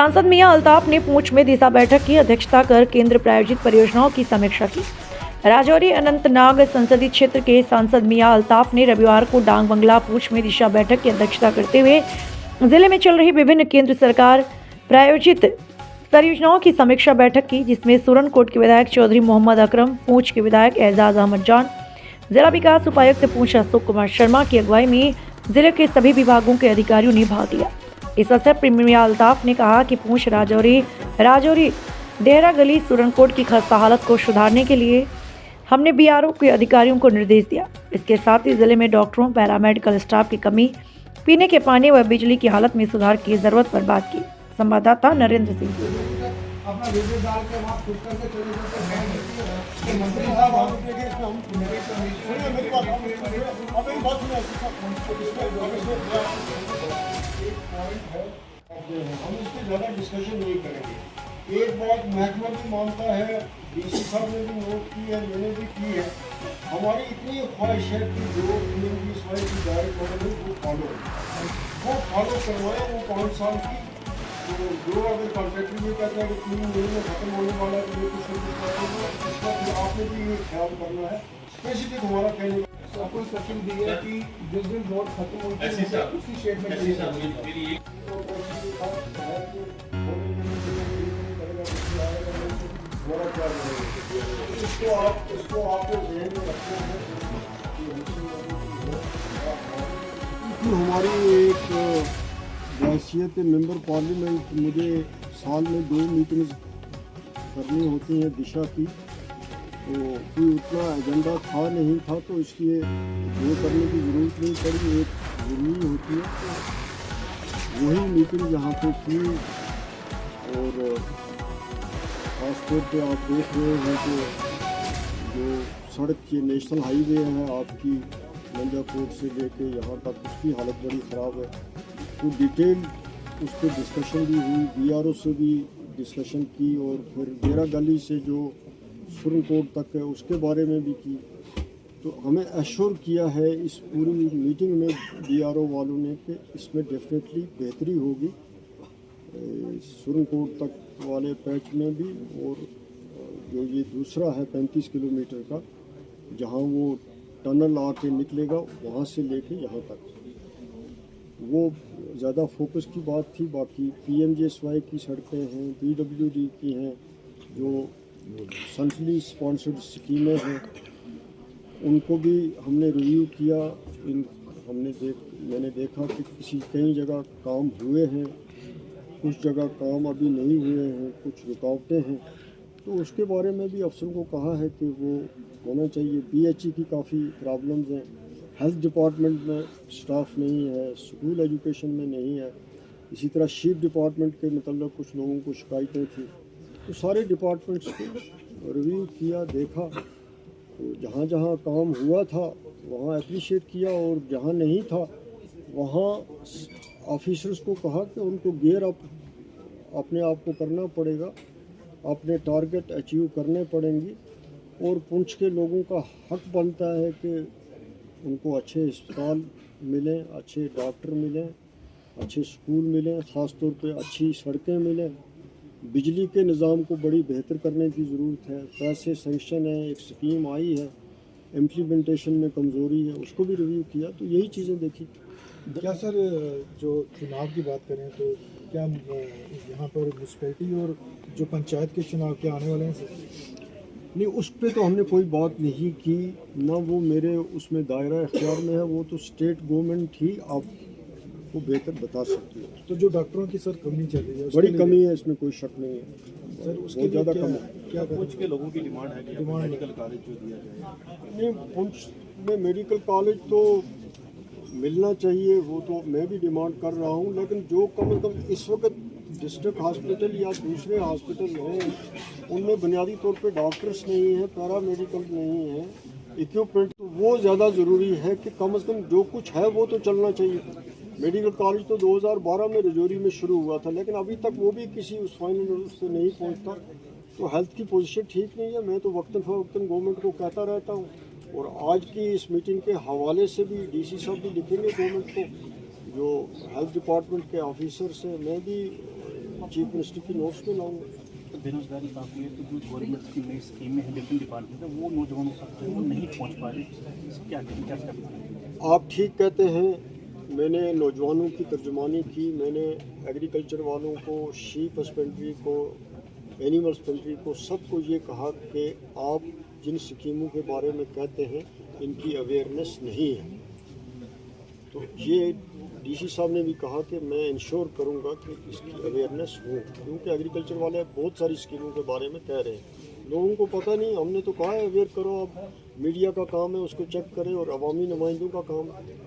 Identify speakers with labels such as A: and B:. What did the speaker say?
A: सांसद मियां अल्ताफ ने पूंछ में दिशा बैठक की अध्यक्षता कर केंद्र प्रायोजित परियोजनाओं की समीक्षा की। राजौरी अनंतनाग संसदीय क्षेत्र के सांसद मियां अल्ताफ ने रविवार को डांग बंगला पूंछ में दिशा बैठक की अध्यक्षता करते हुए जिले में चल रही विभिन्न केंद्र सरकार प्रायोजित परियोजनाओं की समीक्षा बैठक की, जिसमें सुरनकोट के विधायक चौधरी मोहम्मद अकरम, पूंछ के विधायक एजाज अहमद जान, जिला विकास उपायुक्त पूंछ अशोक कुमार शर्मा की अगुवाई में जिले के सभी विभागों के अधिकारियों ने भाग लिया। इस अवसर पर मियां अल्ताफ ने कहा कि पूंछ राजौरी देहरा गली सुरनकोट की खस्ता हालत को सुधारने के लिए हमने बीआरओ के अधिकारियों को निर्देश दिया। इसके साथ ही जिले में डॉक्टरों, पैरामेडिकल स्टाफ की कमी, पीने के पानी व बिजली की हालत में सुधार की जरूरत पर बात की। संवाददाता नरेंद्र सिंह।
B: हम इसपे ज़्यादा डिस्कशन नहीं करेंगे। एक बात महकमा भी मानता है, डीसी साहब ने भी नोट की है, मैंने भी की है। हमारी इतनी ख्वाहिश है कि जो पीएमजी स्वास्थ्य की डायरेक्ट ऑर्डर है वो फॉलो करवाए। वो 5 साल की तो जो अगर कॉन्ट्रैक्टर ये कहता है कि 3 महीने में खत्म होने वाला है तो ये कुछ इसका फिर आपने भी ये ख्याल करना है। स्पेसिफिक हमारा कहने का आपको इंस्ट्रक्शन दी है कि जिस दिन रोड खत्म होती है उसी शेड में चली जाएगी। इसको आप ध्यान में रखते हैं। हमारी एक हैसियत मेंबर पार्लियामेंट मुझे साल में 2 मीटिंग्स करनी होती हैं दिशा की, तो कोई उतना एजेंडा था नहीं था, तो इसलिए वो करने की ज़रूरत नहीं पड़ी। एक ज़रूरी होती है तो वही मीटिंग यहाँ पे की। और खासतौर पे आप देख रहे हैं कि जो सड़क की नेशनल हाईवे है आपकी मंजाकोट से लेके यहाँ तक, उसकी हालत बड़ी ख़राब है। तो डिटेल उस पर डिस्कशन भी हुई, बीआरओ से भी डिस्कशन की, और फिर देहरा गली से जो सुरनकोट तक है उसके बारे में भी की। तो हमें एश्योर किया है इस पूरी मीटिंग में बीआरओ वालों ने कि इसमें डेफिनेटली बेहतरी होगी सुरनकोट तक वाले पैच में भी। और जो ये दूसरा है 35 किलोमीटर का, जहाँ वो टनल आके निकलेगा वहाँ से लेके यहाँ तक, वो ज़्यादा फोकस की बात थी। बाकी पीएमजीएसवाई की सड़कें हैं, पीडब्ल्यूडी की हैं, जो सेंट्रली स्पॉन्सर्ड स्कीमें हैं, उनको भी हमने रिव्यू किया। मैंने देखा कि कई जगह काम हुए हैं, कुछ जगह काम अभी नहीं हुए हैं, कुछ रुकावटें हैं, तो उसके बारे में भी अफसरों को कहा है कि वो होना चाहिए। पीएचई की काफ़ी प्रॉब्लम्स हैं, हेल्थ डिपार्टमेंट में स्टाफ नहीं है, स्कूल एजुकेशन में नहीं है, इसी तरह शीप डिपार्टमेंट के मतलब कुछ लोगों को शिकायतें थी। तो सारे डिपार्टमेंट्स को रिव्यू किया, देखा, तो जहाँ जहाँ काम हुआ था वहाँ अप्रिशिएट किया, और जहाँ नहीं था वहाँ ऑफिसर्स को कहा कि उनको गियर अप अपने आप को करना पड़ेगा, अपने टारगेट अचीव करने पड़ेंगी। और पुंछ के लोगों का हक बनता है कि उनको अच्छे अस्पताल मिलें, अच्छे डॉक्टर मिलें, अच्छे स्कूल मिलें, ख़ास तौर पे अच्छी सड़कें मिलें। बिजली के निज़ाम को बड़ी बेहतर करने की ज़रूरत है। पैसे सेंक्शन है, एक स्कीम आई है, इम्प्लीमेंटेशन में कमज़ोरी है, उसको भी रिव्यू किया। तो यही चीज़ें देखी।
C: क्या सर, जो चुनाव की बात करें तो क्या यहाँ पर म्यूनसिपैलिटी और जो पंचायत के चुनाव क्या आने वाले हैं सर?
B: नहीं, उस पर तो हमने कोई बात नहीं की, ना वो मेरे उसमें दायरा इख्तियार में है। वो तो स्टेट गवर्नमेंट ही आपको बेहतर बता सकती है।
C: तो जो डॉक्टरों की सर कमी चल रही है,
B: बड़ी कमी है, इसमें कोई शक नहीं है
C: सर। उसके
B: बहुत ज़्यादा कम
C: है क्या कुछ के लोगों की डिमांड है कि मेडिकल कॉलेज जो दिया जाए?
B: नहीं, पुंछ में मेडिकल कॉलेज तो मिलना चाहिए, वो तो मैं भी डिमांड कर रहा हूँ। लेकिन जो कम से कम इस वक्त डिस्ट्रिक्ट हॉस्पिटल या दूसरे हॉस्पिटल हैं, उनमें बुनियादी तौर पे डॉक्टर्स नहीं हैं, पैरामेडिकल नहीं है, इक्विपमेंट, तो वो ज़्यादा ज़रूरी है कि कम से कम जो कुछ है वो तो चलना चाहिए। मेडिकल कॉलेज तो 2012 में रजौरी में शुरू हुआ था, लेकिन अभी तक वो भी किसी उस फाइनल से नहीं पहुँचता। तो हेल्थ की पोजीशन ठीक नहीं है। मैं तो वक्तन फ़वक्तन गवर्नमेंट को कहता रहता हूँ, और आज की इस मीटिंग के हवाले से भी डीसी साहब भी लिखेंगे गवर्नमेंट को, जो हेल्थ डिपार्टमेंट के ऑफिसर से मैं भी चीफ मिनिस्टर की नोट्स में लाऊंगा।
D: तो बेरोजगारी काफ़ी है, तो जो गवर्नमेंट की नई स्कीमें हैं डिफरेंट डिपार्टमेंट में, वो नौजवानों तक जो है वो नहीं पहुँच पा रही। क्या करें, क्या स्टेप उठाएं?
B: आप ठीक कहते हैं। मैंने नौजवानों की तर्जुमानी की, मैंने एग्रीकल्चर वालों को, शीप हस्बेंड्री को, एनिमल हस्बेंड्री को, सबको ये कहा कि आप जिन स्कीमों के बारे में कहते हैं इनकी अवेयरनेस नहीं है। तो ये डीसी साहब ने भी कहा कि मैं इंश्योर करूंगा कि इसकी अवेयरनेस हो, क्योंकि एग्रीकल्चर वाले बहुत सारी स्कीमों के बारे में कह रहे हैं, लोगों को पता नहीं। हमने तो कहा है अवेयर करो, अब मीडिया का काम है उसको चेक करें और अवामी नुमाइंदों का काम है।